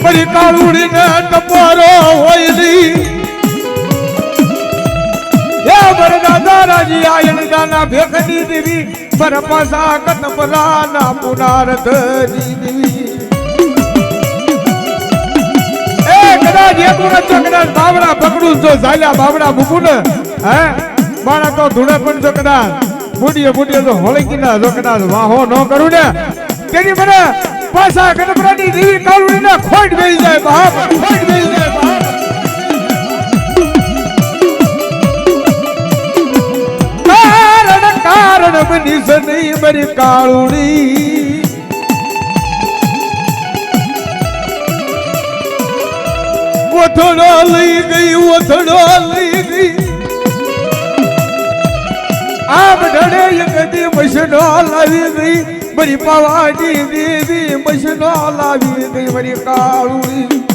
મારી કાળુડી ને ટપોરો હોય રી એ બરદાદા રાજી આયન દાના ભેખની દેવી પર પાસા કતપરા ના પુનારથ દેવી એ કદાચ એક વખત જો કદાચ બાવડા પકડું જો ઝાલ્યા બાવડા મૂકું ને હે મારા તો ધૂળે પણ જો કદાચ બુડીએ તો હોળકી ના જો કદાચ વાહો ન કરું ને તેની મને પાસા કતપરાની દેવી કાળુડી ના ખોટ બેસી જાય બાપ ખોટ બેસી જાય બાપ કારણ બની સની મારી કાળુડી ઓથડો લઈ ગઈ આમ ઢળે કદી મશનો લાવી ગઈ મારી પાવાની દેવી મશનો લાવી ગઈ મારી કાળુડી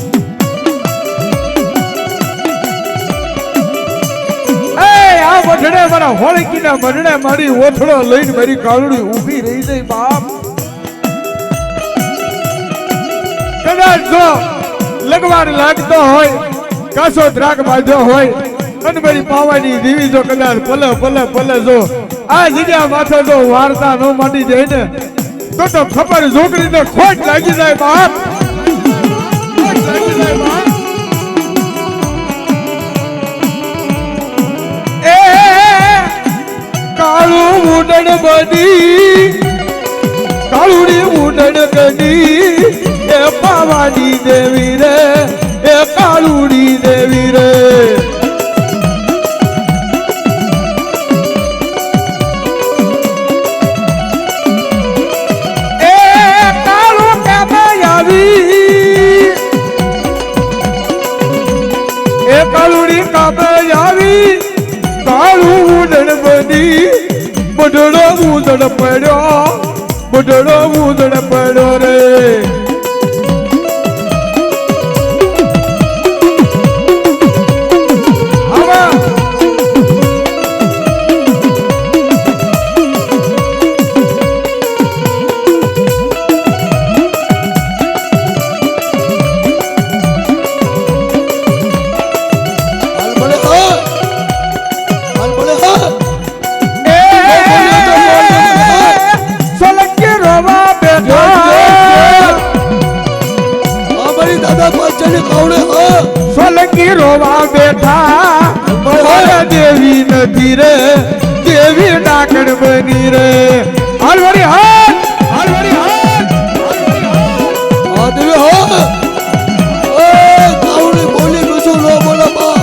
મઢડે મારા હોળકીના મઢડે મારી ઓથડો લઈને મારી કાળુડી ઊભી રહી જાય બાપ કદાચ જો લગવાડ લાગતો હોય કાસો દ્રાગ બાંધ્યો હોય અને મારી પાવાની દેવી જો કદાચ પલે જો આ જગ્યા માથે જો વાર્તા ન માંડી જાય ને તો ખબર છોકરીને ખોટ લાગી જાય બાપ ખોટ લાગી જાય બાપ કાળું ઉડણ બની કાળુડી ઉડણ ગની એ પાવાની દેવી રે એ કાળુડી દેવી રે એ કાળું કેમ આવી એ કાળુડી કામ આવી કાળું ઉડણ બની બડડો ઉદડ પડ્યો રે સોલંકી રોવા બેઠા દેવી નથી રે દેવી ડાકણ બની રે હાલવારી હાથ દેવી હો એ કાવડી બોલી કશું નો બોલો બાપ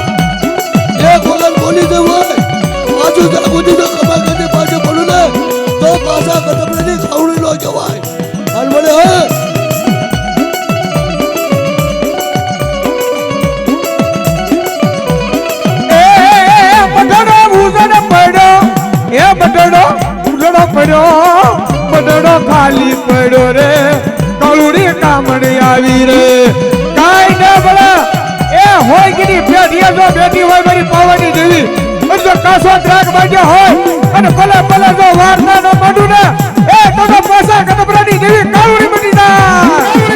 એક વખત બોલી દેવાય પાછું જાગુજી તો ખબર કરી પાછું બોલું ને તો પાછા કદમની કાવડી નો જવાય હાલવારી હો બડડો ખાલી પડ્યો રે કાળુડી કામણી આવી રે કાઈ ને ભલા એ હોય કે પેઢીએ જો બેઠી હોય મારી પાવાની દેવી અને જો કાસો ત્રાગ બાંધ્યો હોય અને ભલે જો વાર્તા ન પડું ને એ તો પાસા કદબરાની દેવી કાળુડી બની જાય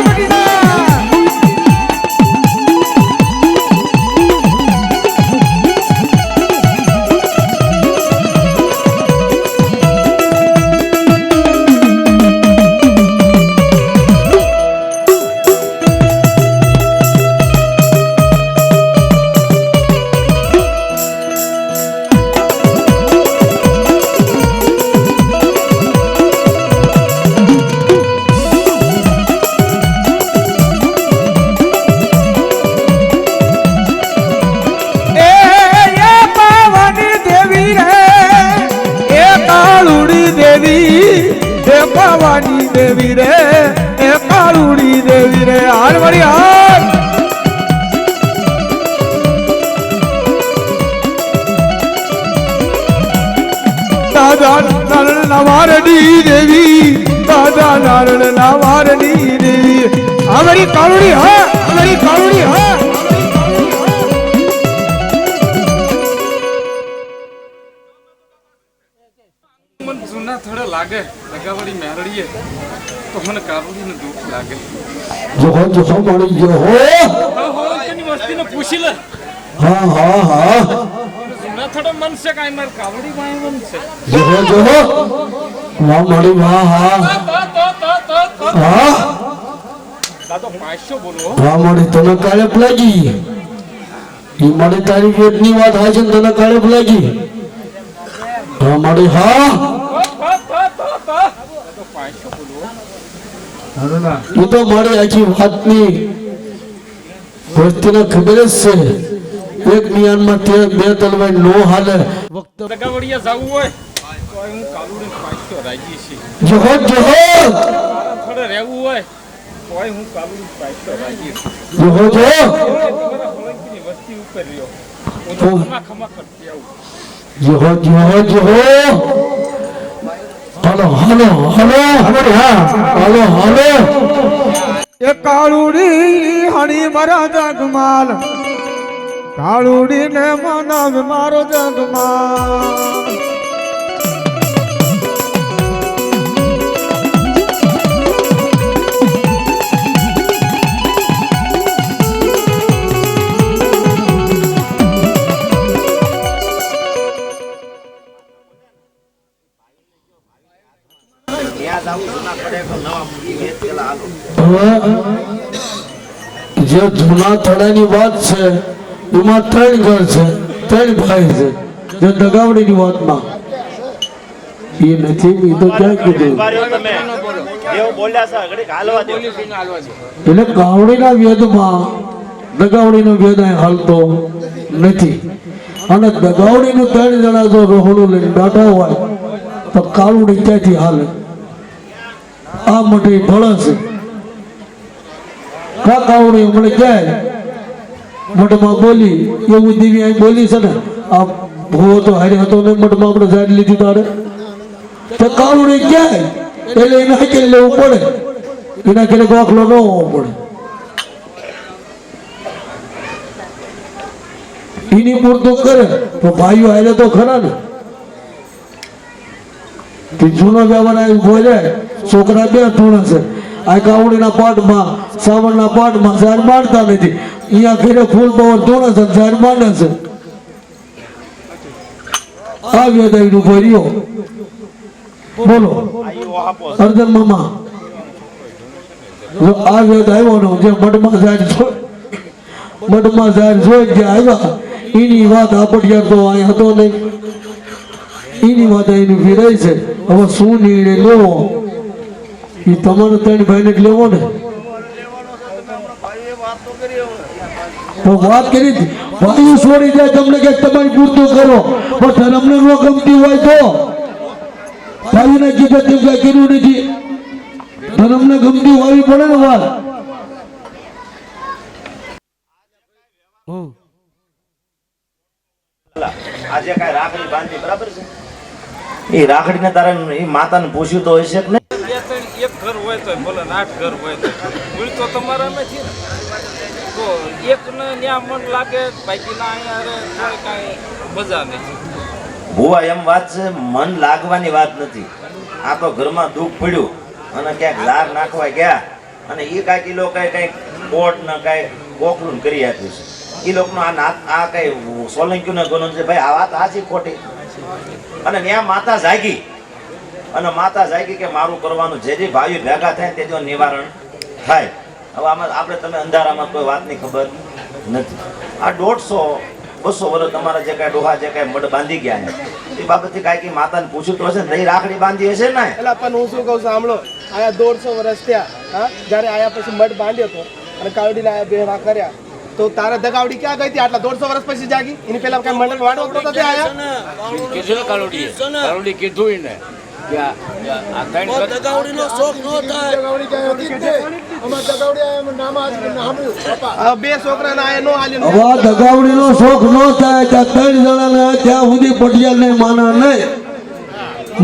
પાવાની દેવી રે એ કાળુડી દેવી રે હાર મારી હાર દાદા નારણ નવારડી દેવી દાદા નારણ નવારડી દેવી અમારી કાળુડી હા અમારી કાળુડી હા થોડે લાગે લગાવડી મેરડીએ તો મને કાબુડીને દુઃખ લાગે જો મળી ગયો હો તેની વસ્તીને પૂછી લે હા ના થોડો મન છે કાંઈ મારે કાબુડી માં મન છે જો વાહ મળી વાહ હા દાદો 500 બોલો વાહ મળી તને કાળે લાગી ઈ મળી તારી વેદની વાત હોય છે તને કાળે લાગી હા મળી હા દાદો 500 બોલો ઈ તો મારી આખી વાતની વસ્તીને ખબર જ છે એક મિયાનમાં તે બે તલવાર નો હાલે લગાવડિયા જાવું હોય તો હું કાબુડીને 500 રાજી છે જો થોડે રહેવું હોય તોય હું કાબુડીને 500 રાજી છું જો તમારા હોળંગીની વસ્તી ઉપર રહ્યો હું તો ખમા કરતી આવું જો હાલો એ કાળુડી હણી મારા જગમાલ કાળુડી ને મનાવ મારો જગમાલ જે જૂના થડાની વાત છે એમાં 3 ઘર છે 3 ભાઈ છે જે દગાવડીની વાતમાં એ નથી એ તો ક્યાં કીધું એટલે ગાવડીના વેદમાં દગાવડીનો વેદ અહીં હાલતો નથી અને દગાવડીનું 3 જણા જો રોહડું લઈને બેઠા હોય તો કાળુડી ત્યાંથી હાલે આ મોટી ફળ છે કાકાવડી હમણે જાય મઠમાં બોલી એવું દેવી અહીં બોલી છે ને આ ભૂવો તો હારે હતો ને મઠમાં આપણે જાડી લીધી તારે તો કાવડી જાય એટલે એને હાકેલી લેવું પડે એના ઘરે ગોખલો ન હોવો પડે એની પૂરતું કરે તો ભાઈઓ હારે તો ખરા ને જૂનો વ્યવહાર આવી બોલાય છોકરા 2 ધૂણ છે આ કાવડીના પાઠમાં સાવણના પાઠમાં ઝાડ મારતા નથી અહીંયા ઘરે ફૂલ પવન ધૂણ છે ઝાડ માંડે છે આ વેદાઈનું ભર્યો બોલો અર્જન મામા જો આ વેદ આવ્યો ને જે મઠમાં ઝાડ જોઈ જે આવ્યા એની વાત આપડિયાર તો અહીં હતો નહીં એની વાત એની ફેરાય છે હવે શું નિર્ણય લેવો એ તમારે 3 ભાઈને લેવો ને તો વાત કરી ભાઈ છોડી જાય તમને કે તમારી પૂરતું કરો પણ ધર્મને ન ગમતી હોય તો ભાઈને કીધે તેમ કઈ કર્યું નથી ધર્મને ગમતી હોવી પડે ને વાત આજે કઈ રાખડી બાંધી બરાબર છે એ રાખડીને તારે એ માતાને પૂછ્યું તો હશે કે નહીં એક ઘર હોય તો ભલે 8 ઘર હોય તો ભૂલ તો તમારા નથી ને તો એક ને ત્યાં મન લાગે બાકી ના અહીંયા કાંઈ મજા નથી ભુવા એમ વાત છે મન લાગવાની વાત નથી આ તો ઘરમાં દુઃખ પડ્યું અને ક્યાંક લાર નાખવા ગયા અને એ કાંઈક એ લોકો કંઈક કોટ ને કાંઈ ગોખલું કરી આપ્યું છે એ લોકોનો આ કઈ સોલંકીનો ગુનો છે ભાઈ આ વાત સાચી ખોટી અને ત્યાં માતા જાગી કે મારું કરવાનું જે ભાઈઓ ભેગા થાય તે નિવારણ થાય હવે આમાં આપણે તમે અંધારામાં કોઈ વાતની ખબર નથી આ 150-200 વર્ષ તમારા જે કાંઈ ડોહા જે કાંઈ મઢ બાંધી ગયા છે એ બાબતથી કાંઈક માતાને પૂછ્યું તો હશે ને નહીં રાખડી બાંધી હશે ને એટલે પણ હું શું કહું સાંભળો આયા 150 વર્ષ થયા હા જ્યારે આયા પછી મઢ બાંધ્યો હતો અને કાવડીને આયા બેહવા કર્યા તો તારા દગાવડી ક્યાં ગઈ હતી આટલા 150 વર્ષ પછી જાગી એની પહેલા કઈ મંડળ વાડો તો તે આયા કીધું ને કાળુડી કીધું એને કે આ દગાવડીનો શોખ નો થાય દગાવડી ક્યાં હતી તે અમાર દગાવડી આયા નામ આજ સાંભળ્યું બાપા બે છોકરાના આયા નો આલ્યો હવે દગાવડીનો શોખ નો થાય ત્યાં 3 જણાને ત્યાં સુધી પટિયાલ ને માના નહીં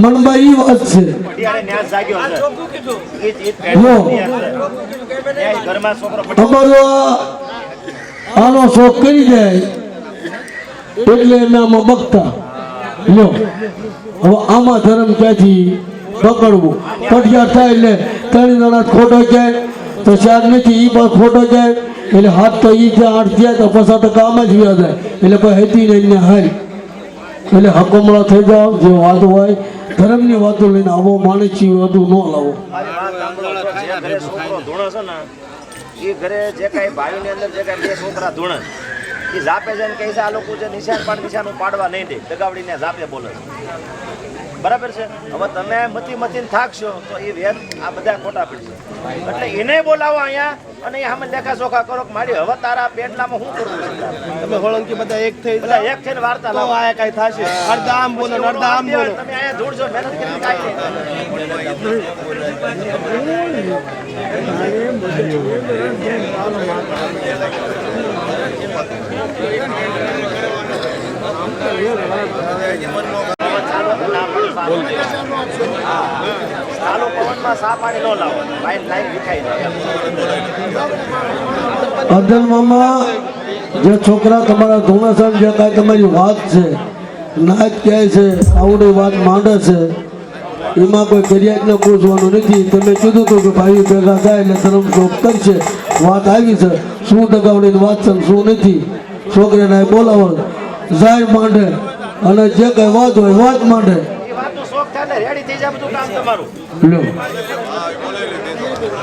મનમાં ઈ વાત છે પટિયાળે ન્યાસ જાગ્યો છે ઘરમાં છોકરો અમારો આનો શોખ કરી જાય એટલે એનામાં બગતા લ્યો હવે આમાં ધર્મ ક્યાંથી પકડવું? પટિયાર થાય એટલે 3 જણા ખોટો જાય તો 4 નથી ઈ પણ ખોટો જાય એટલે હાથ તો ઈ જ્યાં 8 થયા તો 50% આમાં જ વ્યા જાય એટલે કોઈ હતી નહીં ને હાલ એટલે હકમળા થઈ જાઓ. જે વાત હોય ધર્મની વાતો લઈને આવો, માણસની વાતો ન લાવો. મારી વાત સાંભળો તો જે ઘરે છોકરો ધૂણો છે ને એ ઘરે જે કાંઈ ભાઈની અંદર જે કાંઈ 2 છોકરા ધૂણે એ ઝાપે જઈને કહે છે આ લોકો જે નિશાનું પાડવા નહીં દે, દગાવડીને ઝાપે બોલે છે. બરાબર છે? હવે તમે મથીને થાકશો તો એ વેદ આ બધા ખોટા પડશે. એટલે એને બોલાવો અહીંયા અને એ સામે લેખા ચોખા કરો કે મારી હવે તારા પેટલામાં શું કરવું છે તારે? તમે હોળંકી બધા એક થઈ બધા એક થઈને વાર્તા તો લાવો. આયા કાંઈ થશે. અડધા આમ બોલો ને અડધા આમ બોલો. તમે અહીંયા ધૂળજો, મહેનત કરીને કાંઈ નહીં. ચાલુ પવનમાં સા પાણી ન લાવો, લાઈન વિખાઈ જાય. અર્જન મામા જે છોકરા તમારા ધોણાસણ જે કાંઈ તમારી વાત છે નાચ કહે છે આવડી વાત માંડે છે એમાં કોઈ ફરિયાદને પૂછવાનું નથી. તમે કીધું હતું કે ભાઈ ભેગા થાય એટલે ધર્મ શોખ કરશે. વાત આવી છે શું દગાવડીની વાત છે શું નથી. છોકરાને બોલાવો જાય માંડે અને જે કઈ વાત હોય વાત માંડે. એ વાતનો શોખ થાય ને રેડી થઈ જાય બધું કામ તમારું. લ્યો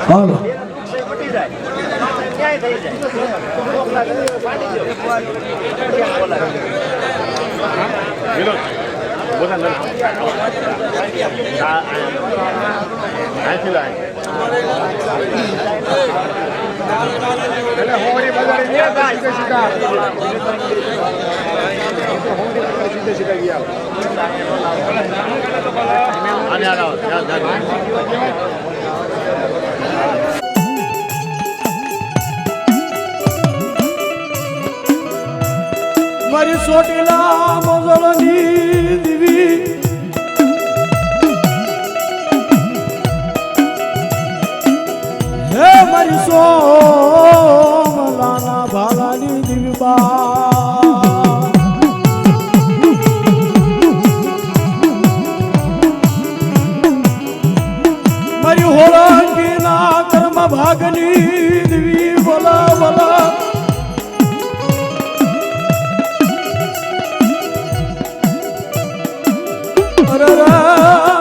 હાલો મટી જાય, ન્યાય થઈ જાય. શોખ લાગે તો પાડી દો. બોલાવે. મારી સોટેલા મોજળની દીવી હે મારી સોમલાના ભાલાની દીવી બા મારી હોળંગીના કર્મ ભાગની દીવી બોલા બોલા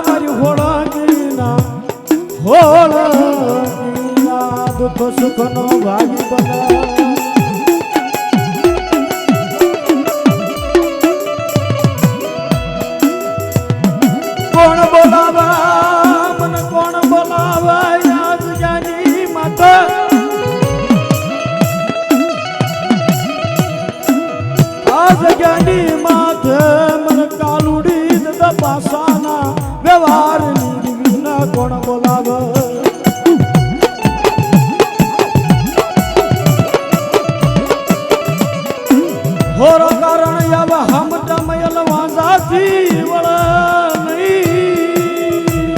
મારી હોળંગીના દુઃખ સુખનો ભાગી બના કોણ બોલાવા મને કોણ બોલાવા યાદ જાની માતા આ જગ્યાની માથે મને કાલુડી દાદા પાસાના વ્યવહારની વિના કોણ બોલાવે હોરો કારણ યાવા હમટા મયલ વાંજાથી વળ નહીં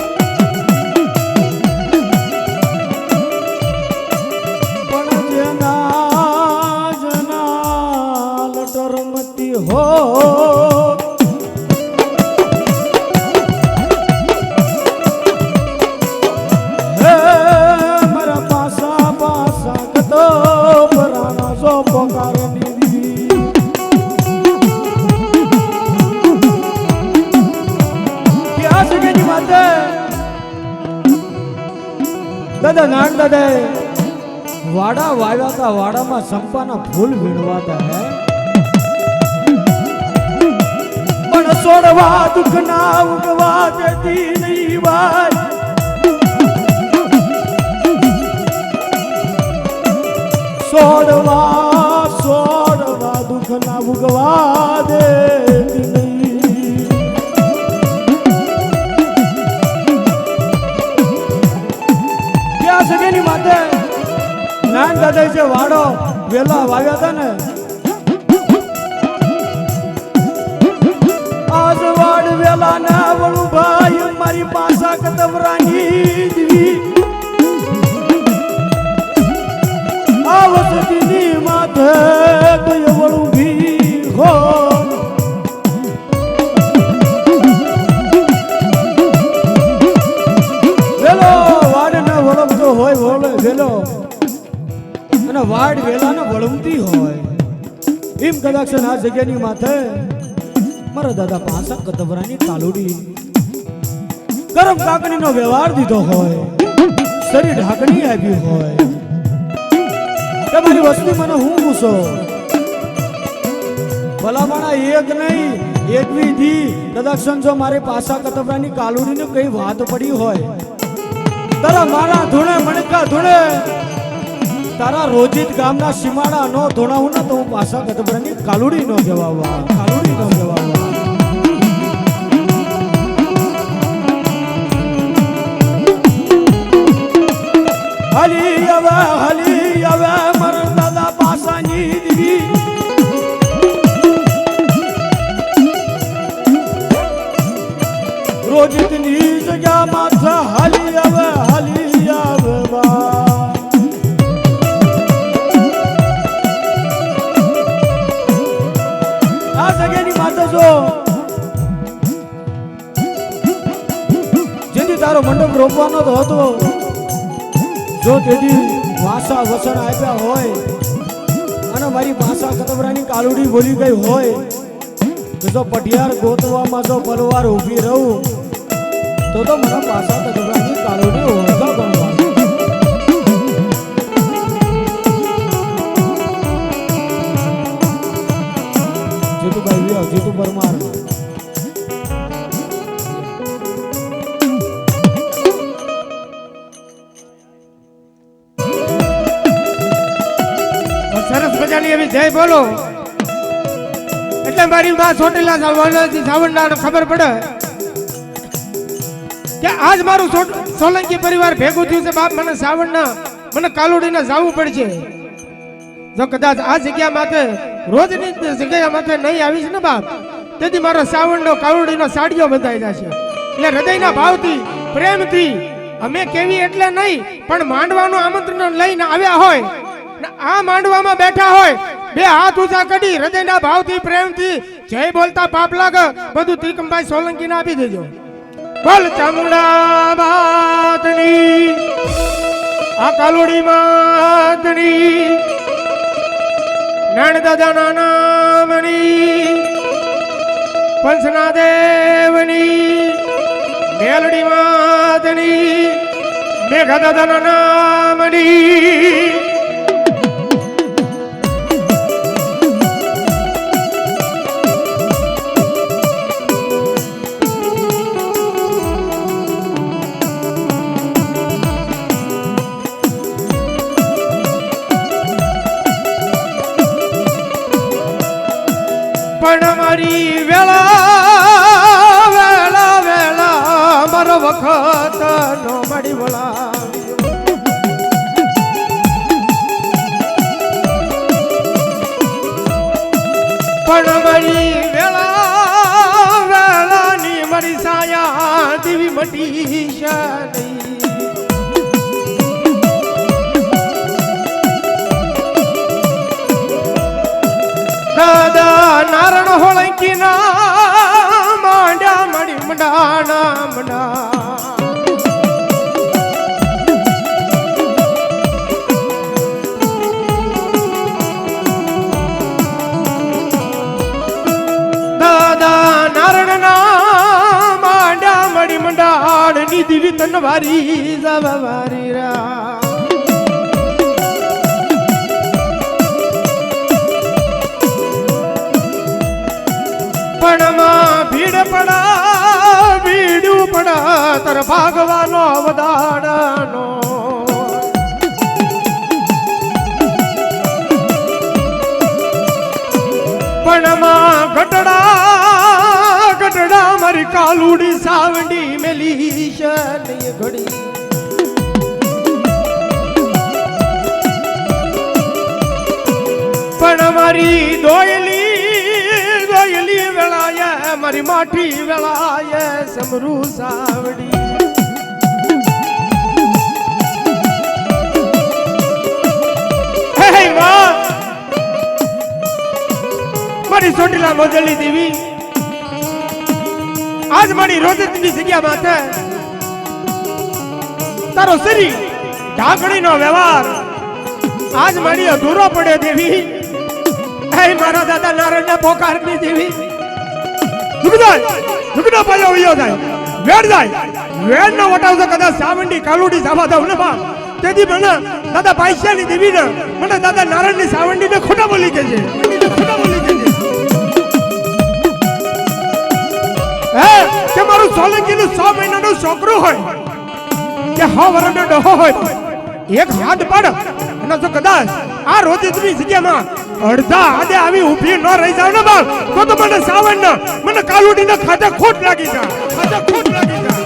પણ જેના જના લટરમતી હો હે મારા પાસા પાસા કતો પરાના જો પોકારની દાદા નાગ દાદા વાડા વાવ્યા હતા વાડામાં સંપાના ફૂલ વીણવાતા હે પણ છોડવા દુઃખ ના ઉગવા દેતી નહીં વાત છોડવા દુઃખ ના ઉગવા દેતી નહીં સગેની માતે નાન દાદા છે વાડો વેલા વાવ્યા હતા ને આજ વાડ વેલા ના વળું ભાઈ મારી પાસા કતવરાની દીવી આ વસતીની માથે કઈ વળું ભી હો વાડ વેલાને વળમતી હોય એમ કદાચ આ જગ્યાની માથે મારા દાદા પાસા કતવરાની કાલુડી ગરમ કાકડીનો વ્યવહાર દીધો હોય શરીર ઢાકણી આપી હોય તમારી વસ્તુ મને હું પૂછો ભલામણા એક નહીં એકવી દી કદાચ જો મારે પાસા કતવરાની કાલુડીને કઈ વાત પડી હોય તારા મારા ધૂણે મણકા ધૂણે તારા રોજિત ગામના સીમાડા નો ધોણાવું ને તો હું પાસા કતબરાની કાલુડી નો કહેવાવા કાલુડી નો કહેવાવા હલી હવે મારા દાદા પાસાની દીવી રોજિતની જગ્યા માથા હલી હવે બા જેથી તારો મંડપ રોપવાનો તો હતો જો તેથી વાસા વસન આપ્યા હોય અને મારી પાસા કતબરાની કાલુડી બોલી ગઈ હોય તો જો પટિયાર ગોતવામાં જો પલવાર ઊભી રહું તો મને પાસા કતબરાની કાલુડી ઓળખા બનવા જીતુભાઈ જીતુ પરમાર સરસ મજાની એવી જય બોલો એટલે મારી માં ચોટીલા સાવરનાર ખબર પડે કે આજ મારું સોલંકી પરિવાર ભેગું થયું છે બાપ મને સાવરના મને કાલુડીને જાવું પડશે જો કદાચ આ જગ્યા માથે રોજની જગ્યા માથે નહીં આવી છે ને બાપ તેથી મારો સાવણનો કાલુડીનો સાડીઓ બંધાઈ જશે એટલે હૃદયના ભાવથી પ્રેમથી અમે કેવી એટલે નહીં પણ માંડવાનું આમંત્રણ લઈને આવ્યા હોય ને આ માંડવામાં બેઠા હોય બે હાથ ઊંચા કરી હૃદયના ભાવથી પ્રેમથી જય બોલતા પાપ લાગે બધું ત્રિકમભાઈ સોલંકીને આપી દેજો બોલ ચામુંડા માતની આ કાલુડી માતની નાણ દાદાના નામની પંચના દેવની મેલડી માતની મેઘા દાદાના નામની પણ મારી વેળા વેળા વેળા મારો વખત નો મળી વળા પણ મારી વેળા વેળાની મારી સાયા દેવી મટી નહીં દાદા નારણ હોળંકી ના માંડ્યા મડી મંડાણા મંડા દાદા નારણ ના માંડ્યા મડી મંડાણ ની દિવી તનવારી જવારી રા ભીડ પડા ભીડું પડા તર ભાગવાનો વધાડાનો પણ ગટડા ગટડા મારી કાલુડી સાવડી મેલી છે ઘડી પણ મારી દોયલી વેળાએ મારી માઠી વેળાએ સમરૂ સાવડી હે માં મારી ચોટીલા મોજલી દેવી આજ મારી રોજની જગ્યા માથે તારો શરીર ઢાકણીનો વ્યવહાર આજ મારી અધૂરો પડ્યો દેવી એ મારા દાદા નારાયણના પોકારની દેવી દુગનો પાયો વયો જાય વેડ નો વટાવતો કદાચ સાવંડી કાલુડી સાવા દઉં ને બાપ તેથી મને દાદા પાયસ્યાની દેવી ને મને દાદા નારાયણની સાવંડી ને ખોટા બોલી કે છે હે કે મારું સોલંકીનું 100 મહિનાનું છોકરું હોય કે 100 વર્ષનો ડોહો હોય એક હાથ પડ અને જો કદાચ આ રોજની જગ્યામાં અડધા આદે આવી ઊભી ન રહી જાવ ને બાપ તો મને સાવણ ને મને કાલુડી ને ખાતે ખોટ લાગી જાય ખાતે ખોટ લાગી જાય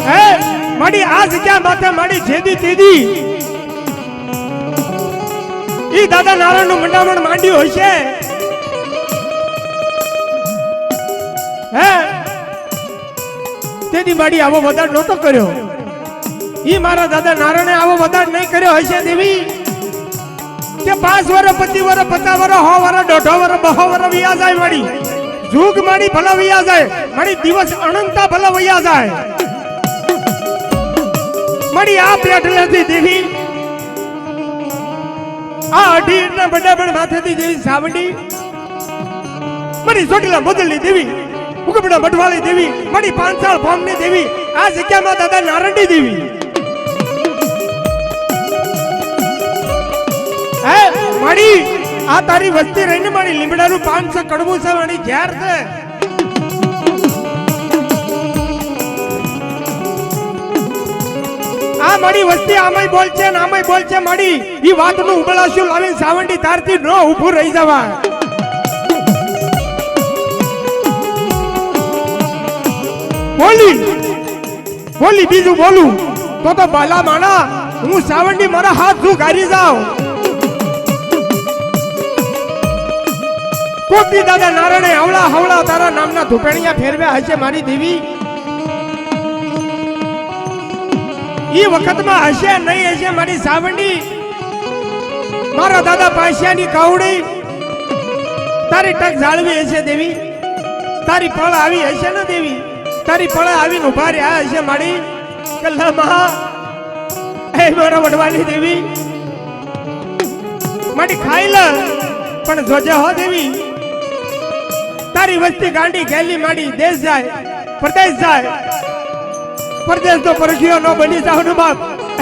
હે મારી આ જગ્યા માથે મારી જેદી તેદી ઈ દાદા નારાયણ નું મંડામણ માંડ્યું હોય છે હે તેદી માડી આવો વધાર નહોતો કર્યો ઈ મારા દાદા નારાયણે આવો વધાર નહીં કર્યો હોય છે દેવી કે 5 વર્ષ 25 વર્ષ 50 વર્ષ 100 વર્ષ 150 વર્ષ 200 વર્ષ વિયા જાય માડી જુગ માડી ભલા વિયા જાય માડી દિવસ અનંતા ભલા વિયા જાય માડી આ પેટલેથી દેવી આ અઢીના બડાબડ માથેથી દેવી સાવડી મારી ચોટીલા બદલની દેવી ઉગબડા બટવાળી દેવી મારી 5 સાલ ફોર્મની દેવી આ જગ્યામાં દાદા નારંડી દેવી હે મારી આ તારી વસ્તી રહીને મારી લીમડાનું 500 કડવું છે મારી ઝેર છે આ મારી વસ્તી આમાંય બોલ છે ને આમાંય બોલ છે મારી ઈ વાતનું ઉબળાશું લાવીને સાવંડી તારથી ન ઊભું રહી જવાય બોલી બીજું બોલું તો બાલા માણા હું સાવંડી મારા હાથ શું ગારી જાઉં કોટી દાદા નારાયણે હવળા હવળા તારા નામના ધુપેણિયા ફેરવ્યા હશે મારી દેવી ઈ વખતમાં હશે નહીં હશે મારી સાવંડી મારા દાદા પાસિયાની કાવડી તારી ટક જાળવી હશે દેવી તારી પળ આવી હશે ને દેવી તારી પળે આવીને ઉભા રહ્યા હશે મારી કલ્લામાં એ મારા વડવાની દેવી મારી ખાઈ લે પણ જોજે હો દેવી તારી વસ્તી ગાંડી ગેલી માડી દેશ જાય પરદેશ તો પરખીઓ ન બની જાવ ને બાપ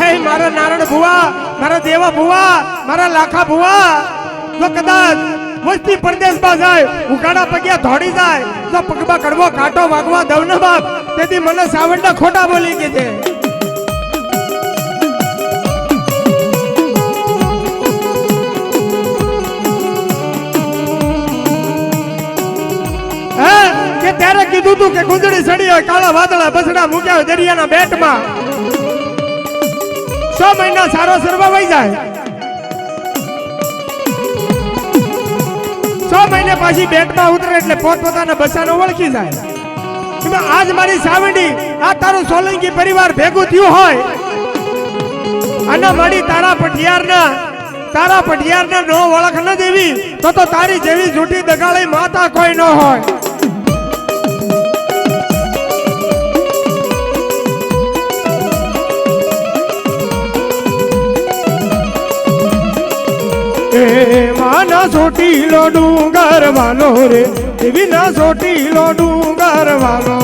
એ મારા નારાયણ ભુવા મારા દેવા ભુવા મારા લાખા ભુવા જો કદાચ વસ્તી પરદેશમાં જાય ઉગાડા પગ્યા ધોડી જાય તો પગમાં કડવો કાંટો વાગવા દઉં ને બાપ તેથી મને સાવંડા ખોટા બોલી કે છે કે ત્યારે કીધું તું કે ગુંદડી સડી હોય કાળા વાદળા બસડા મૂક્યા હોય દરિયાના બેટમાં 6 મહિના સારો સરવા વહી જાય 6 મહિને પાછી બેટમાં ઉતરે એટલે પોતપોતાના બસાનો ઓળખી જાય એમાં આજ મારી સાવંડી આ તારું સોલંકી પરિવાર ભેગું થયું હોય અને મારી તારા પટિયારના નો ઓળખ ન દેવી તો તારી જેવી જૂઠી દગાળી માતા કોઈ ન હોય માના સોટીલો ડુંગર વાલો રે દેવી ના સોટીલો ડુંગર વાલો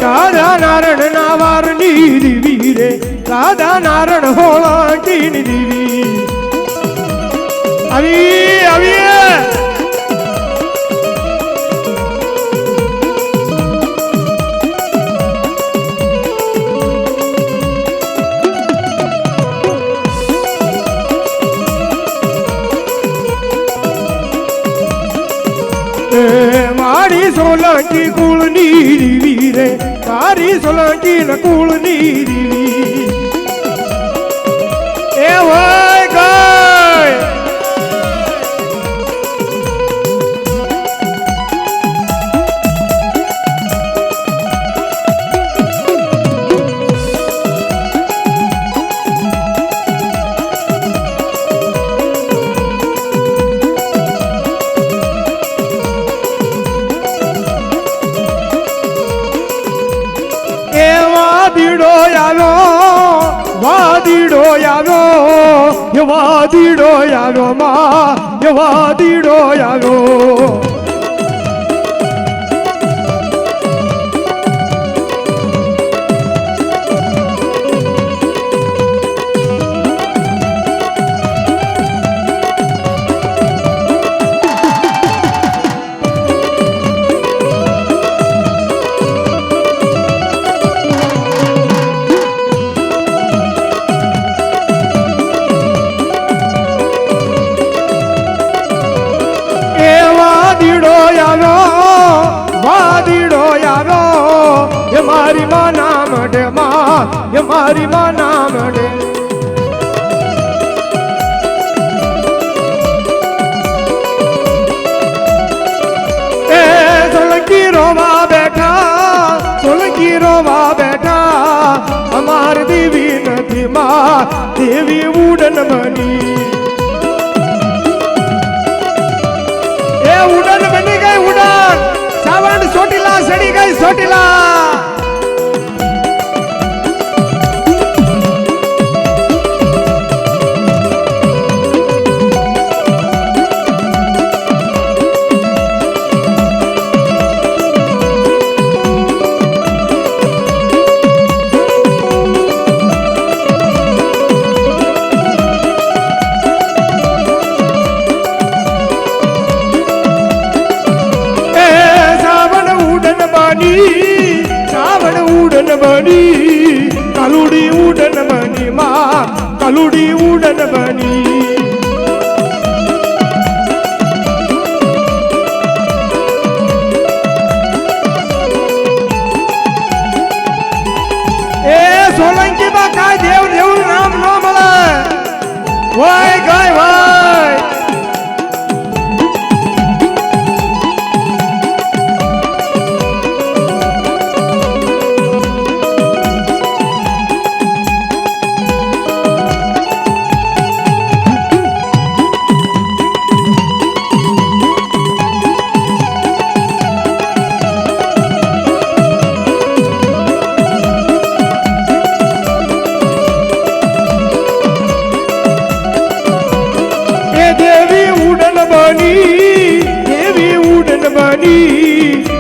દાદા નારાયણ ના વારની દીવી રે દાદા નારાયણ હોળા કીની દીવી આવી મારી સોલંકી કુળની દીવી રે તારી સોલંકી ન કુળની દીવી એ હોય ગઈ આવ્યો એવા દીડો આવ્યો માં એવા દીડો આવ્યો મારી માં નામ ડે માં એ મારી માં નામ ડે એ સોલંકી રોવા બેઠા અમાર દેવી નથી માં દેવી ઉડન બની એ ઉડન બની ગઈ ઉડન સાવણ ચોટીલા સડી ગઈ ચોટીલા સાવણ ઉડન બની કાલુડી ઉડન બની માં કાલુડી ઉડન બની એ સોલંકી માં કાંઈ દેવ દેવું નામ ન મળે વાય ગાય વાય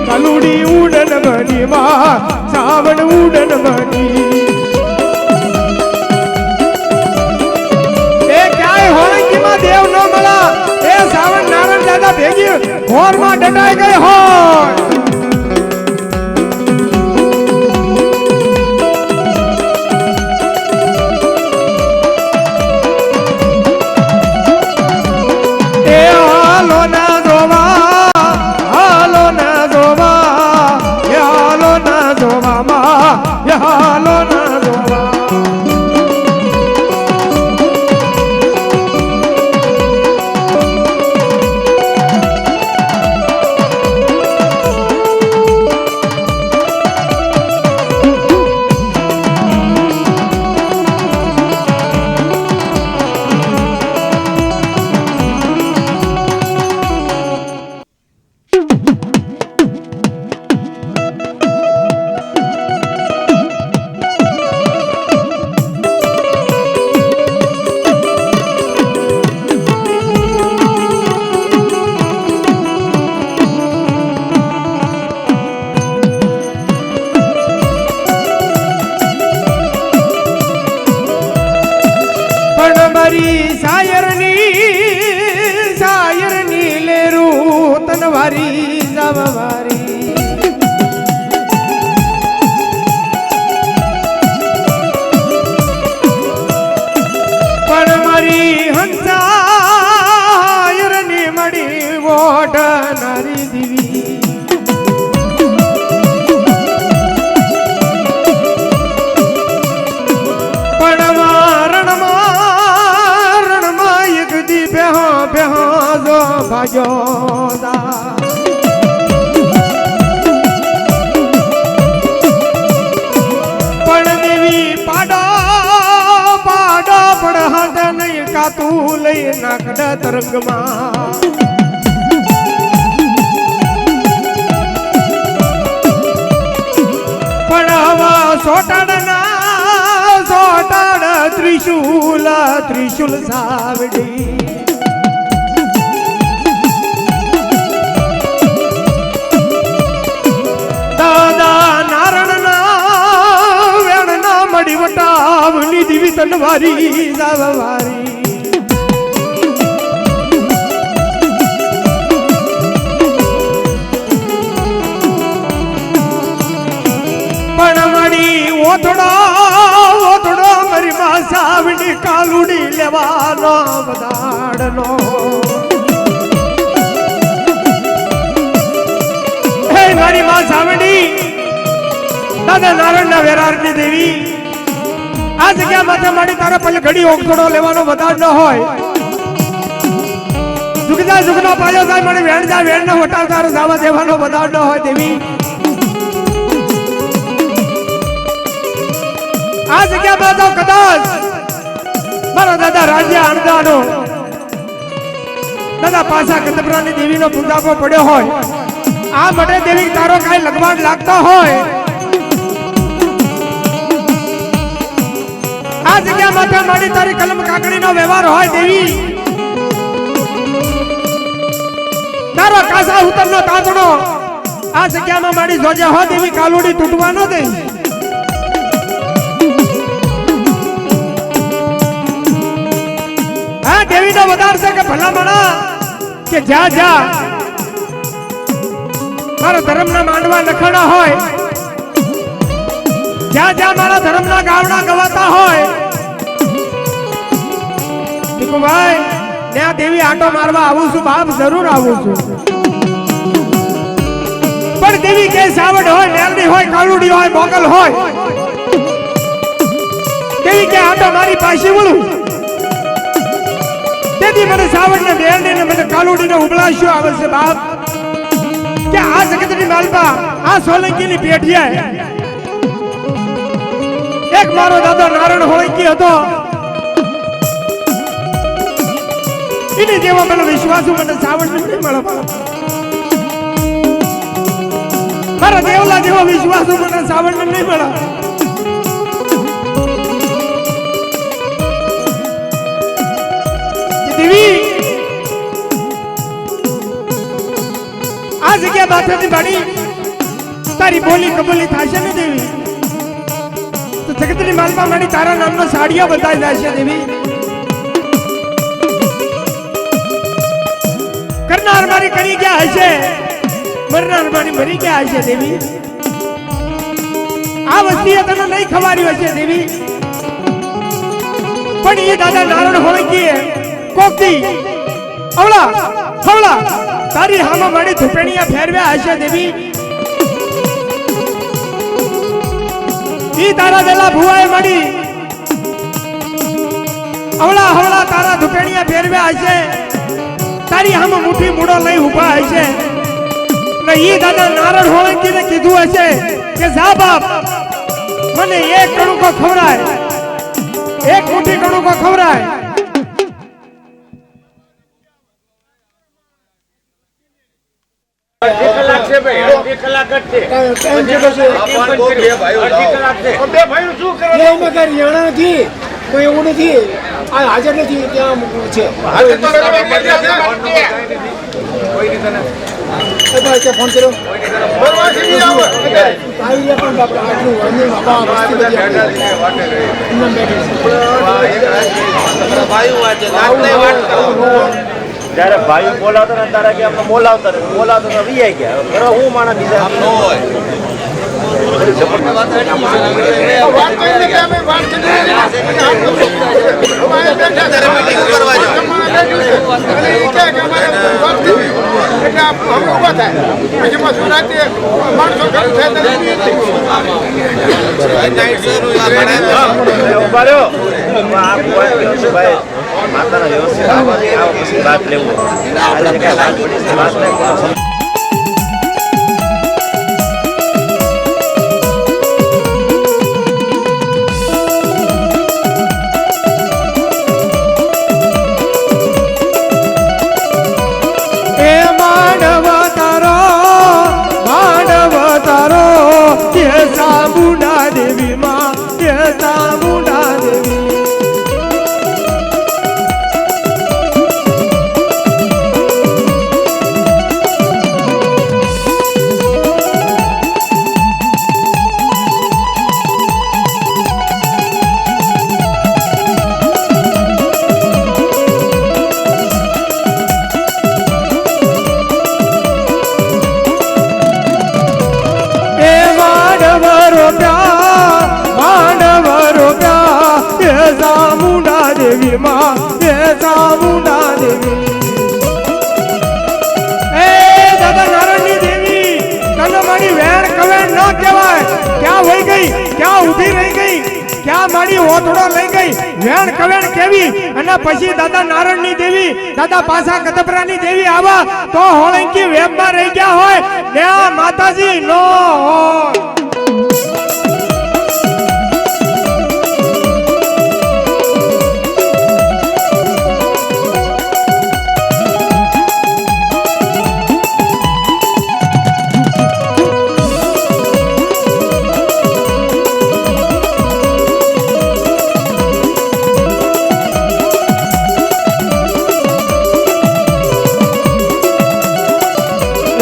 કાલુડી ઉડન બની માં સાવણ ઉડન બની એ ક્યાંય હોળંગીમાં દેવ ન મળા એ સાવણ નારાયણ દાદા ભેગી હોરમાં ડટાઈ ગઈ હોય સાયરની લેરું તનવારી જવારી પણ મારી હંસાયરની મળી ઓઢનારી દીવી ભાગ્યોદા પણ દેવી પાડો પાડો પણ હાથ નહીં કાતું લઈ નાખડ તરંગમાં પણ હવા સોટાડ ત્રિશ ત્રિશુલ ત્રિશુલ સાવડી દાદા નારણના વેણના મડી વટાવની દીવી તનવારી જાવવારી ઓથડો મારી માં સાવડી કાલુડી લેવાનો બધાડનો હે મારી માં સાવડી દાદા નારાયણના વેરારની દેવી આ જગ્યા માથે મારી તારા પલ ઘડી ઓથડો લેવાનો બધાડ ન હોય જુગદા જુગનો પાયો થાય મને વેણજા વેણનો વટાવ તારો જાવા દેવાનો બધાડ ન હોય દેવી આ જગ્યામાં તો કદાચ મારો દાદા રાજ્ય અણદાનો દાદા પાછા કતબરાની દેવીનો પૂજાપો પડ્યો હોય આ માટે દેવી તારો કાંઈ લગવાન લાગતો હોય આ જગ્યા માથે મારી તારી કલમ કાકડીનો વ્યવહાર હોય દેવી તારો કાસા ઉતરનો તાતણો આ જગ્યામાં મારી જોજે હો દેવી કાલુડી તૂટવા ન દે દેવી નો વધાર છે કે ભલા મણા કે જા જા મારા ધર્મ ના માંડવા લખણા હોય જ્યાં જ્યાં મારા ધર્મ ના ગાવડા ગવાતા હોય ભાઈ ત્યાં દેવી આટો મારવા આવું છું બાપ જરૂર આવું છું પણ દેવી કે સાવડ હોય નેરડી હોય કાળુડી હોય મોગલ હોય દેવી કે આટો મારી પાસે વળું તેથી મને સાવડને બેરડીને મને કાલુડીને ઉબળાશ્યો આવે છે બાપ કે આ જગતની માલપા આ સોલંકીની પેઢીએ એક મારો દાદો નારાયણ હોળંકી હતો એની જેવો મને વિશ્વાસ મને સાવડને નહીં મળે મારા દેવલા જેવો વિશ્વાસ મને સાવડને નહીં મળે દેવી આ જગ્યા માથેથી બાણી તારી બોલી કબૂલી થશે ને દેવી તો જગતની માલમાં મારી તારા નામનો સાડીઓ બતાવી જશે દેવી કરનાર મારી કરી ગયા હશે મરનાર મારી મરી ગયા હશે દેવી આ વસ્તીએ તને નહીં ખવાર્યું હશે દેવી પણ એ દાદા નારાયણ હોળંકીએ કોકતી અવળા હવળા તારી હામા માડી ધુપેણીયા ફેરવ્યા હશે દેવી ઈ તારા વેલા ભુવાએ માડી અવળા હવળા તારા ધુપેણીયા ફેરવ્યા હશે તારી હામા મુઠ્ઠી મૂડો લઈ ઊભા હશે ને ઈ દાદા નારાયણ હોળંકીને કીધું હશે કે જા બાપ મને એક કણુકો ખવરાય એક મુઠ્ઠી કણુકો ખવરાય કોઈ એવું નથી આ હાજર નથી ત્યાં છે ફોન કર્યો જયારે ભાઈ બોલાવતો ને તારા કે અમને બોલાવતો તો વીઆઈ ગયા હું માણા બીજા આમ ન હોય માતાના વ્યવસ્થિત આવો પછી વાત લેવું ચામુંડા દેવી એ દાદા નારાયણની દેવી તને મારી વેણ કવેણ ન કહેવાય ક્યાં વહી ગઈ ક્યાં ઊભી રહી ગઈ ક્યાં મારી ઓથડો લઈ ગઈ વેણ કવેણ કેવી અને પછી દાદા નારાયણની દેવી દાદા પાછા કદપરાની દેવી આવા તો હોળંકી વેમમાં રહી ગયા હોય ને આ માતાજી નો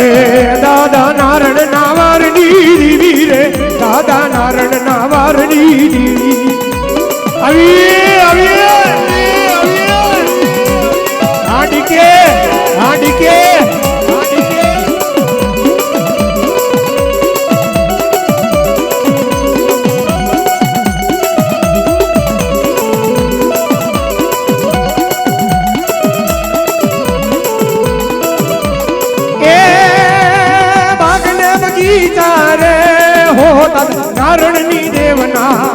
હોય દાદા નારાયણ નાવારની દેવી રે દાદા નારાયણ નાવારની દેવી આવી હાડીકે હાડીકે રે હો નારણની દેવના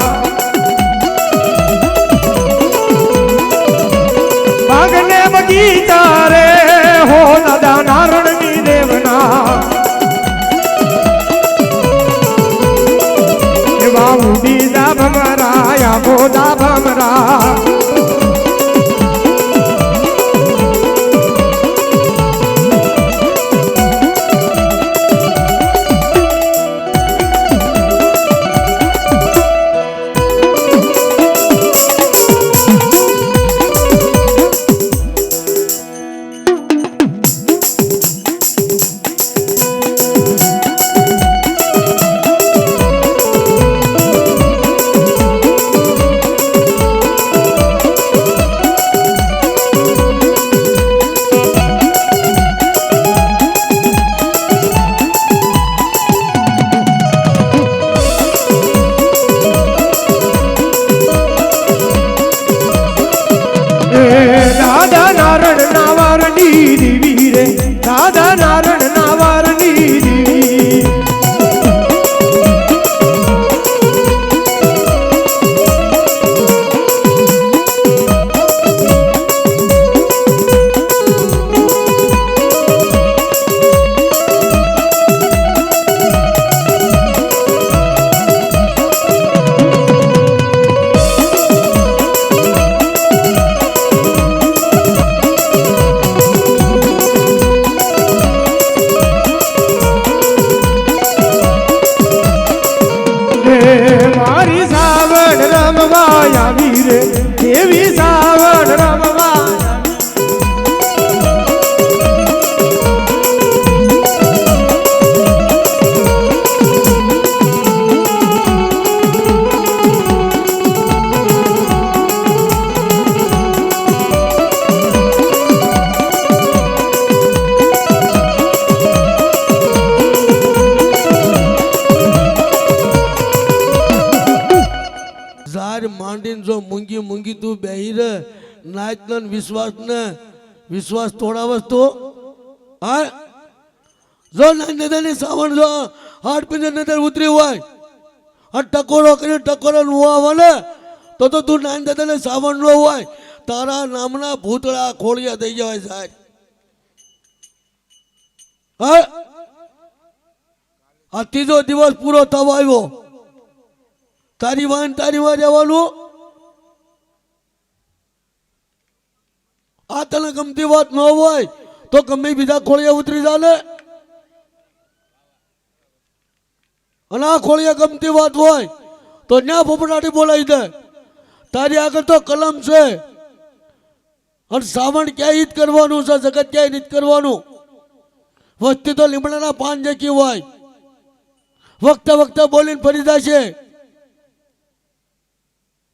બાગને બગીચા રે હો દાદા નારણની દેવના એવા ઉડી દા ભમરાયા બોદા ભમરા દાદા નારાયણ નાવારની દેવી રે દાદા નારાયણ નાવારની દેવી મારી સાવણ રમવા આવી રે દેવી સાવણ રમવા માંડીને જો મૂંગી મૂંગી તું બેહી રે નાચ ને વિશ્વાસ તોડાવસ તો હા જો નદર સાવણ જો હાડ પીને નદર ઉતરી હોય આ ટકોરો કરીને ટકોરો નો આવે ને તો તું નાન દાદાને સાવણ નો હોય તારા નામના ભૂતળા ખોળિયા થઈ જવાય સાહેબ હા આ ત્રીજો દિવસ પૂરો થવા આવ્યો તારી વાન રહેવાનું આ તને ગમતી વાત ન હોય તો ગમે બીજા ખોળિયા ઉતરી જાને અને આ ખોળિયા ગમતી વાત હોય તો ન્યા ફોફડાટી બોલાવી દે તારી આગળ તો કલમ છે અને સાવણ ક્યાંય હિત કરવાનું છે જગત ક્યાંય હિત કરવાનું વસ્તી તો લીમડાના પાન જેકી હોય વખતે વખતે બોલીને ફરી જાય છે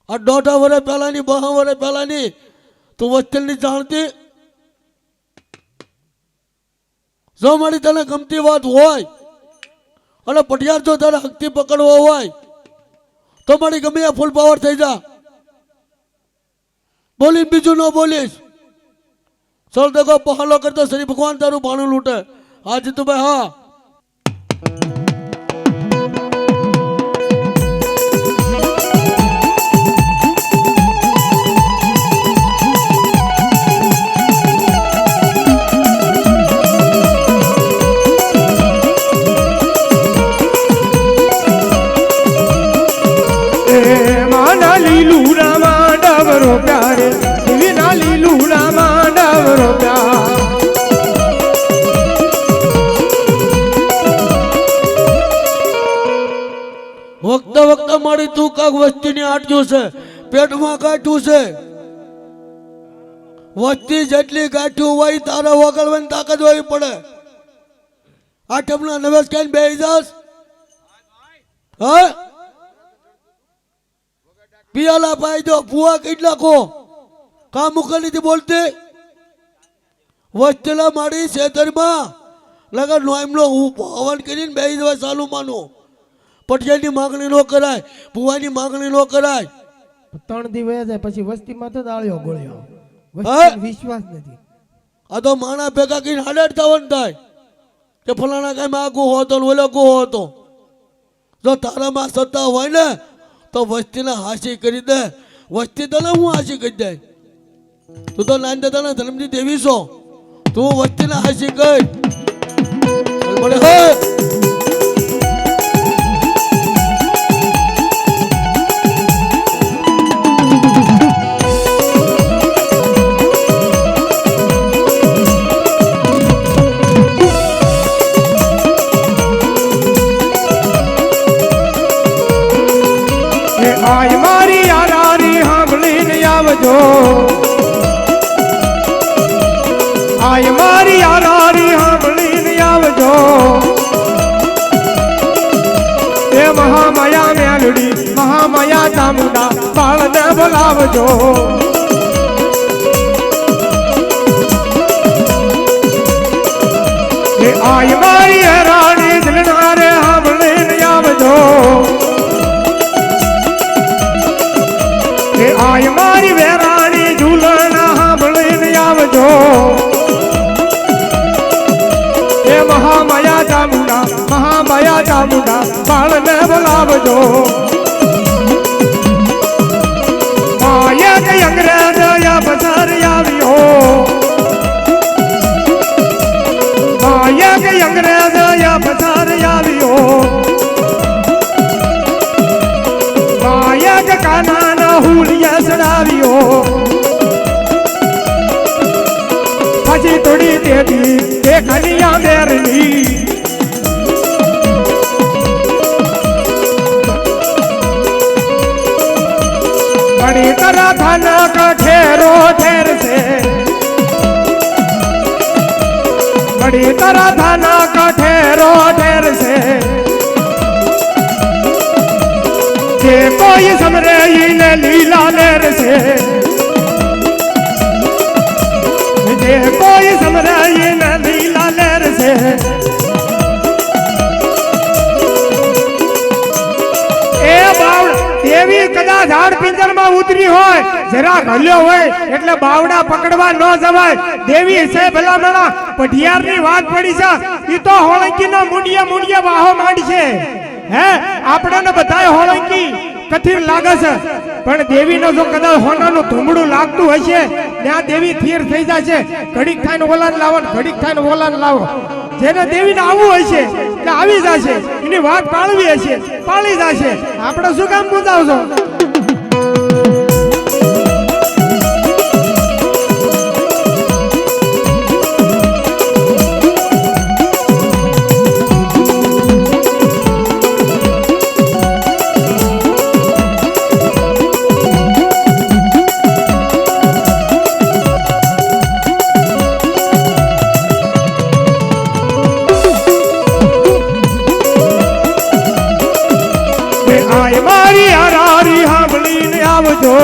આ 1.5 વર્ષ પહેલાની 2 વર્ષ પહેલાની તું વસ્તીની જાણતી જો મારી તને ગમતી વાત હોય અને પટિયાર જો તારે હકથી પકડવો હોય તો મારી ગમે ફૂલ પાવર થઈ જા બોલી બીજું ન બોલીશ चल देखो पहलो करता श्री भगवान तारू भाणु लूटे आज तो भाई हाँ माना लीलू रामा डवरो प्यारे दिविना लीलू रामा डवरो प्यार वक्त वक्त मारी तू काक वस्ती ने आट्યું છે પેટમાં કાઢ્યું છે વસ્તી જેટલી કાઢ્યું હોય તારા વગળવાની તાકાત હોય પડે આઠમના નવેસ કઈ બેહી જાસ હા પિયાલા પાઈ દો ફુવા કેટલા કો કામ મુકલી થી બોલતે વસ્તીલા મારી છેતરમાં લગા નોઈમલો હું પવન કરીને બેહી જવા ચાલુ માનું પટિયાની માંગણી નો કરાય ભુવાની માંગણી નો કરાય 3 દી વયા જાય પછી વસ્તીમાં તો દાળ્યો ગોળ્યો હા? વસ્તી વિશ્વાસ નથી આ તો માણા ભેગા કરીને હાડર થવાનું થાય કે ફલાણા કઈ આગુ હોતો ને ઓલો ગો હોતો જો તારામાં સત્તા હોય ને તો વસ્તીને હાસી કરી દે વસ્તી તને હું હાસી કરી દે તું તો નાન દાદાના ધર્મની દેવી છો તું વસ્તીને હાસી કર બોલે હે આય મારી યારારી સાંભળીને આવજો આય મારી યારારી સાંભળીને આવજો એ મહામાયા મેલડી મહામાયા ચામુંડા બાળને બોલાવજો એ આય મારી યારાણી દિલનારે સાંભળીને આવજો આય મારી વેરાણી ઝૂલણા સાંભળીને આવજો એ મહામાયા ચામુંડા બાળને બોલાવજો એક અંગ્રેજ બજાર આવ્યો એક અંગ્રેજ બજાર આવ્યો એક કાના હુલિયા ચડાવ્યો પછી થોડી તેડી એ કનિયા મેરની બડી તરા થાના કઠેરો ઠેર છે બડી તરા થાના કઠેરો ઠેર છે જે કોઈ સમરે ને લીલા લેર છે જે કોઈ સમરે ને લીલા લેર છે એ બાવડા દેવી કદાચ ઝાડ પિંજરમાં ઉતરી હોય જરા હલ્યો હોય એટલે બાવડા પકડવા ન જવાય દેવી છે ભલામણા પઢિયારની વાત પડી છે ઈ તો હોળંકીના મુંડિયા વાહો માંડશે હે આપણને બધાય હોળંકી કથિર લાગે છે પણ દેવીનો જો કદાચ હોનાનું ધૂમડું લાગતું હશે ત્યાં દેવી થીર થઈ જશે ઘડીક થાઈને ઓલાન લાવો ઘડીક થાઈને ઓલાન લાવો જેને દેવીને આવવું હશે એટલે આવી જશે એની વાત પાળવી હશે પાળી જશે આપણે શું કામ પૂછાવશો આવજો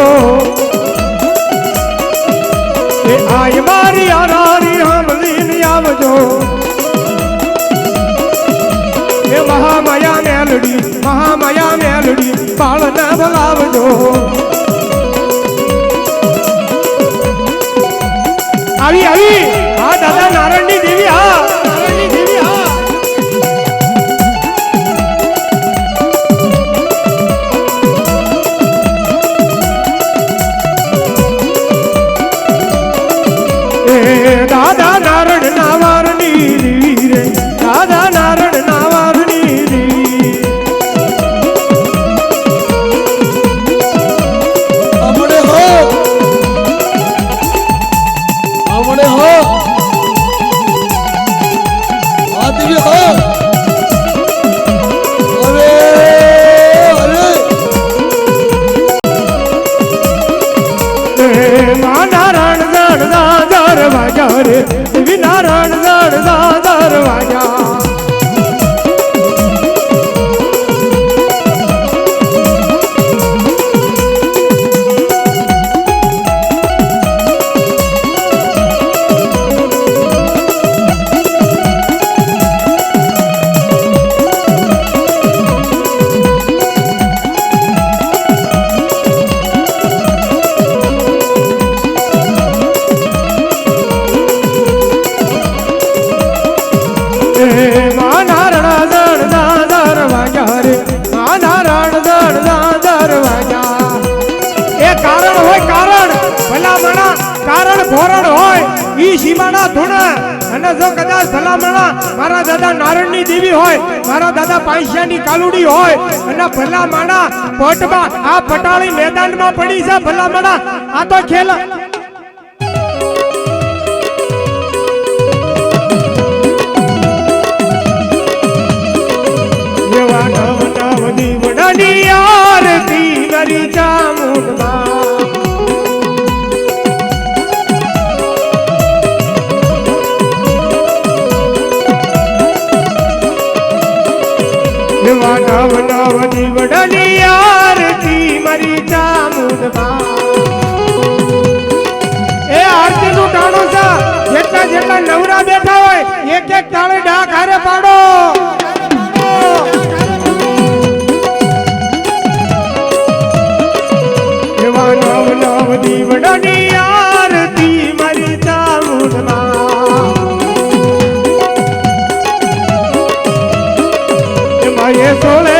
એ આય મારી આરારી સાંભળીને આવજો એ મહામાયા મેલડી બાળને બોલાવજો આવી આવી હા દાદા નારાયણની દેવી હા નારાયણની દેવી હા દાદા નારાયણ નાવારની દેવી રે દાદા નારાયણ નાવારની દેવી હમણે હો આ દેવી હો અરે માં નારાયણ દાદર વાજા રે દેવી નારાયણ દાદર વાજા સીમાના ધૂણા અને જો કદાચ ભલામણા મારા દાદા નારાયણની દેવી હોય મારા દાદા પાયસિયાની કાલુડી હોય અને ભલામણા પટમાં આ પટાળી મેદાનમાં પડી છે ભલામણા આ તો ખેલ એવા નવ નવ દીવડાની આરતી કરી ચામુંડમાં એવા નવ નવ દીવડાની આરતી મારી ચામુંડમાં એ આરતી નું ટાણું છે જેટલા જેટલા નવરા બેઠા હોય એક એક તાળે ડાક હારે પાડો એવા નવ નવ દીવડાની આરતી મારી ચામુંડમાં એ સોળે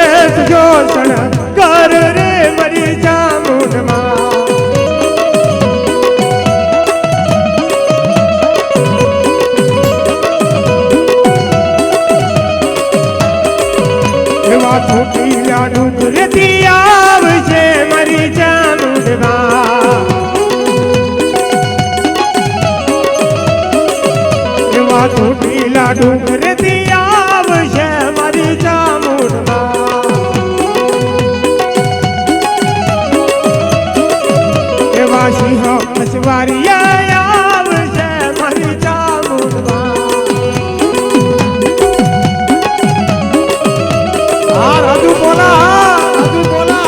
જોસણ કર રે મરી ચામુંડમાં એવા છોટી લાડુ રેતી આવશે મરી ચામુંડમાં એવા છોટી લાડુ રેતી આવશે મરી ચામુંડમાં એવા સિંહ અસવારિયા આવશે મરી ચામુંડમાં આ રાજુ બોલા રાજુ બોલા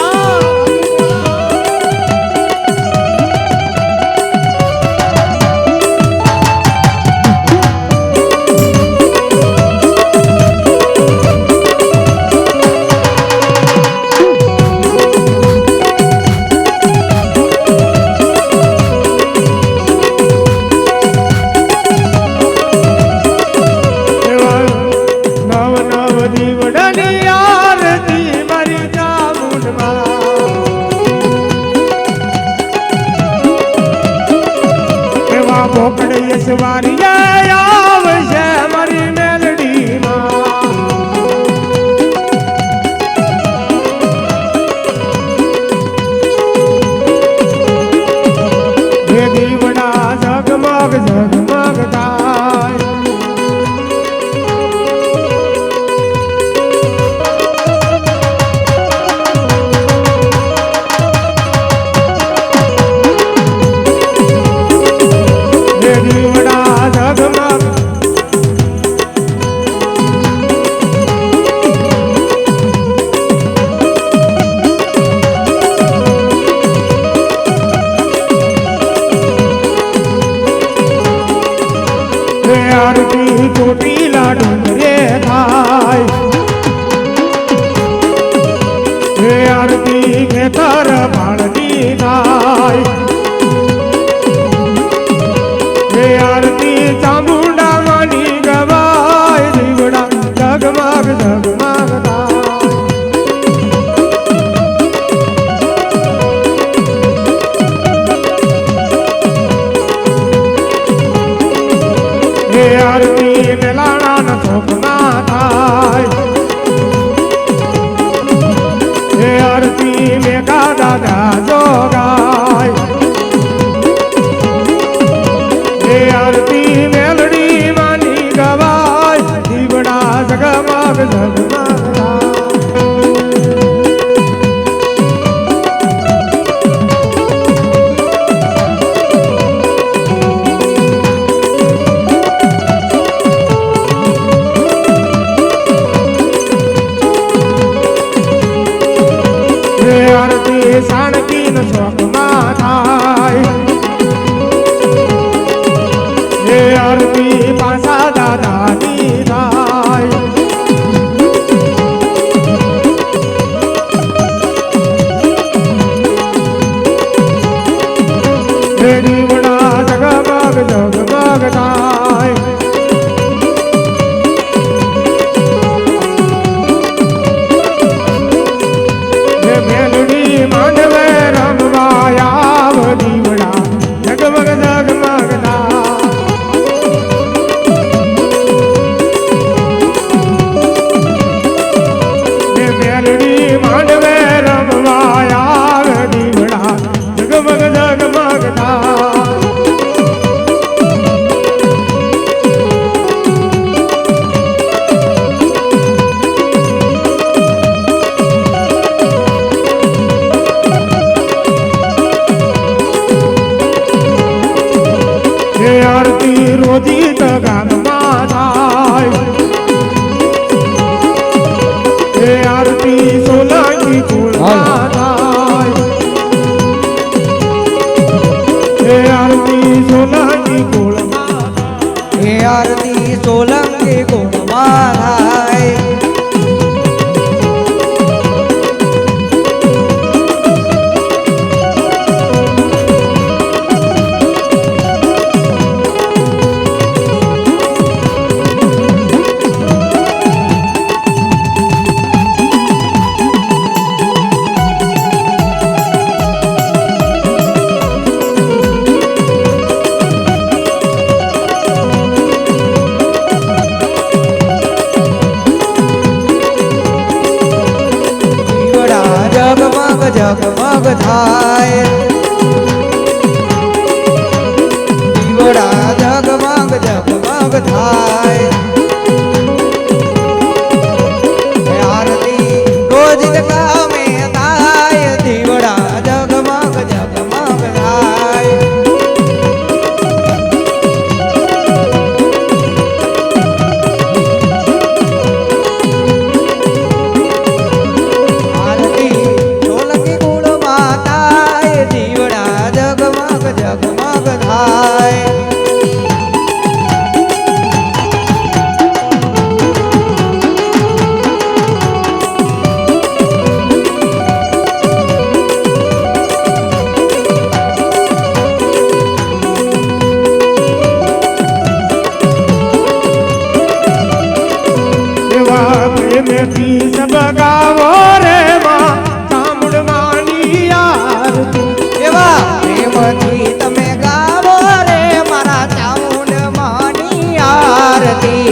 શાંતિ ન શોકમાં થાય હે આરતી પાસા દાદાની થાય હે દીવડા જગમગ જગમગ થાય હે મેલડી માંડવે રમવા આવ દીવડા જગમગ જગમગ થાય હે મેલડી માંડવે રમવા આવ દીવડા જગમગ જગમગ થાય હે આરતી રોજી ગામમાં થાય હે આરતી સોલાંકી કુળમાં થાય હે આરતી સોલાંકી કુળમાં હે આરતી સોલંકી ગુણમાં થાય દીવડા જગમગ જગમગ થાય દીવડા જગમગ જગમગ થાય હે આરતી રોજ ગામે થાય દીવડા જગમગ જગમગ થાય આરતી સોલંકી ગુણમાં થાય દીવડા જગમગ જગમગ થાય એવા પ્રેમથી સબ ગાવો રે માં ચામુંડમાની આરતી એવા પ્રેમથી તમે ગાવો રે મારા ચામુંડ માની આરતી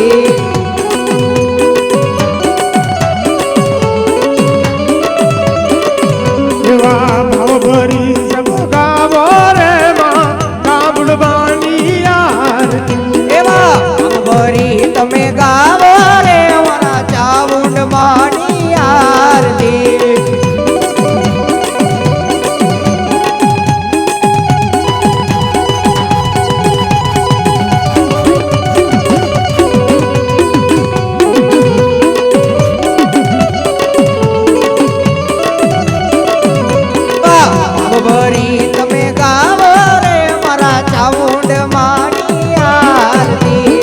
એવા ભાવ ભરી સબ ગાવો રે માં ચામુંડમાની આરતી એવા અંબરી તમે ગાવો રે મારા ચામુંડ માની આરતી અંબરી તમે ગાવો રે મારા ચામુંડ માની આરતી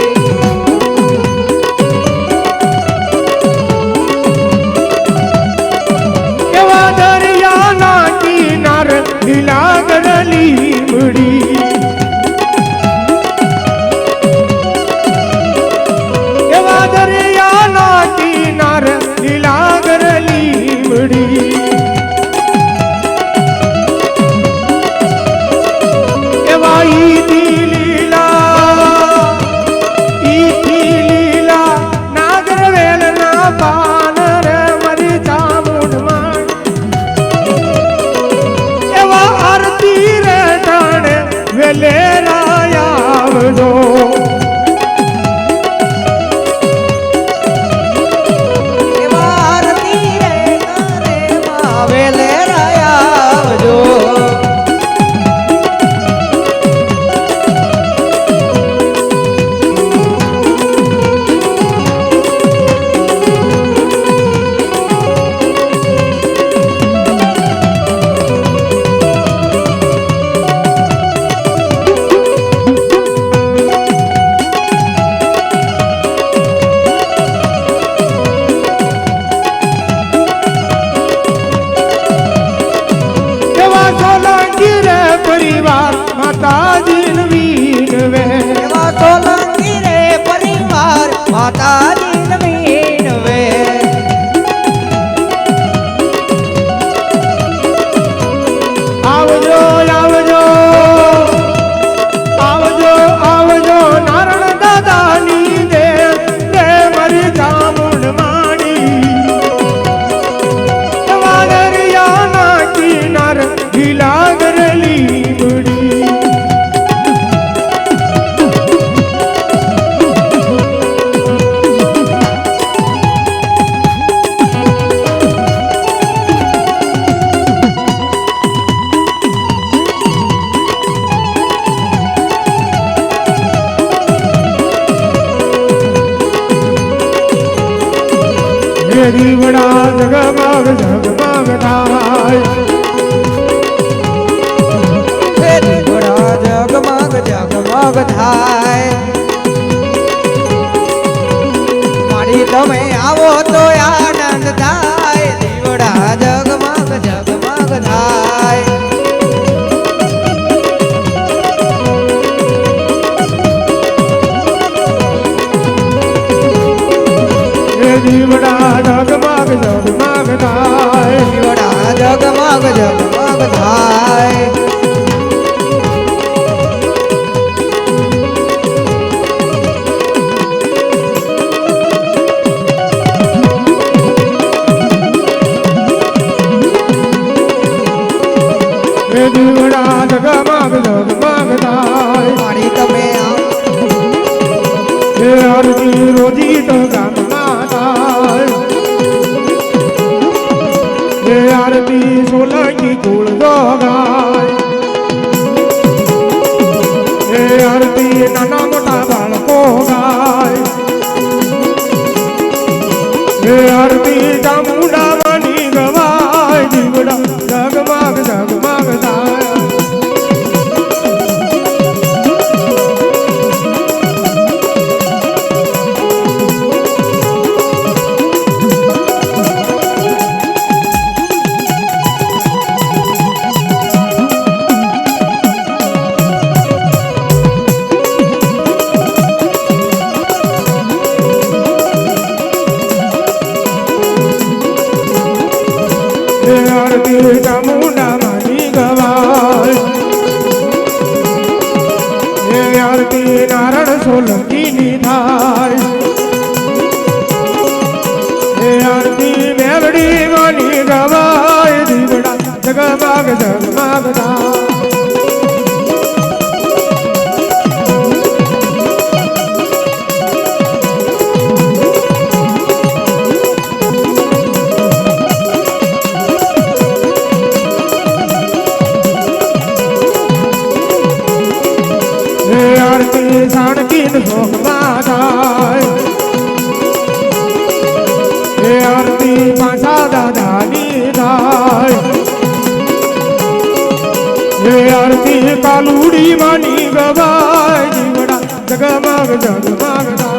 એવા દરિયાના કિનાર લીલા ગરલી મૂડી એવા દરિયાના કિનાર લીલા ગરલી મૂડી એવા ઈથી લીલા નાગરવેલના પાન રે મારી ચામુંડમાં એવા આરતી રે એ દીવડા જગમગ જગમગ થાય હે દીવડા જગમગ જગમગ થાય મારી તમે આવો તો આનંદ થાય દીવડા જગમગ જગમગ થાય એ દીવડા જગમગ જગમગ થાય દીવડા જગમગ જગમગ થાય એ દીવડા જગમગ જગમગ થાય મારી તમે એ આરતી રોજી તો ગામમાં થાય એ આરતી સોલંકી કુળ ગાય એ આરતી નાના મોટા બાળકો ગાય એ આરતી ચામુંડામાંની ગવાય દીવડા જગમગ જગમગ થાય એ આરતી ચામુંડામાંની ગવાય એ આરતી નારણ સોલંકીની થાય એ આરતી મેલડી માની ગવાય દીવડા જગમગ જગમગ થાય એ આરતી સાણકીન શોભમાં થાય એ આરતી પાછા દાદાની થાય એ આરતી કાલુડી માની ગવાય દીવડા જગમગ જગમગ થાય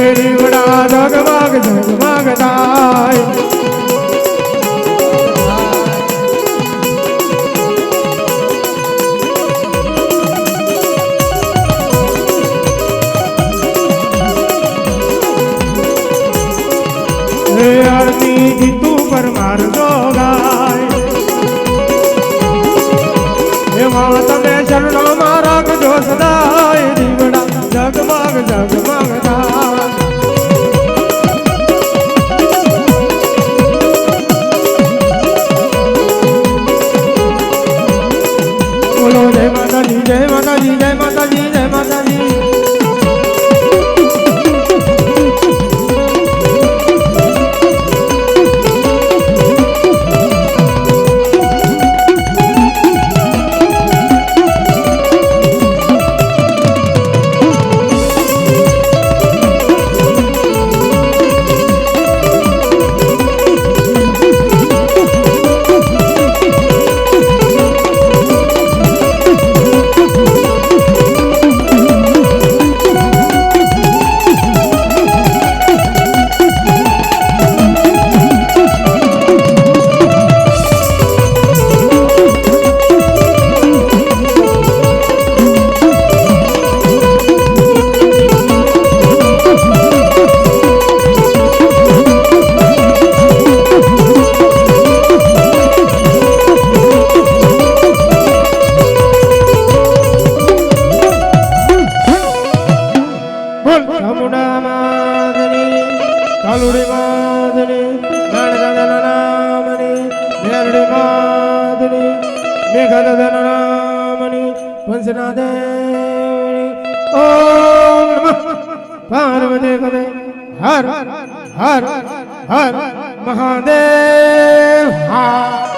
એ દીવડા જગમગ જગમગ થાય એ આરતી જીતુ પરમાર ગાય એમાં તમે ચરણોમાં રાખજો સદાય દીવડા જગમગ જગમગ થાય બોલો જય માતાજી જય માતાજી જય માતાજી જય માતાજી કાળુડી માધની ગણગણ નામની મેરડી માધની મેઘદન નામની પંચના દેવની ઓમ નમઃ પાર્વતી પદે હર હર હર મહાદેવ હા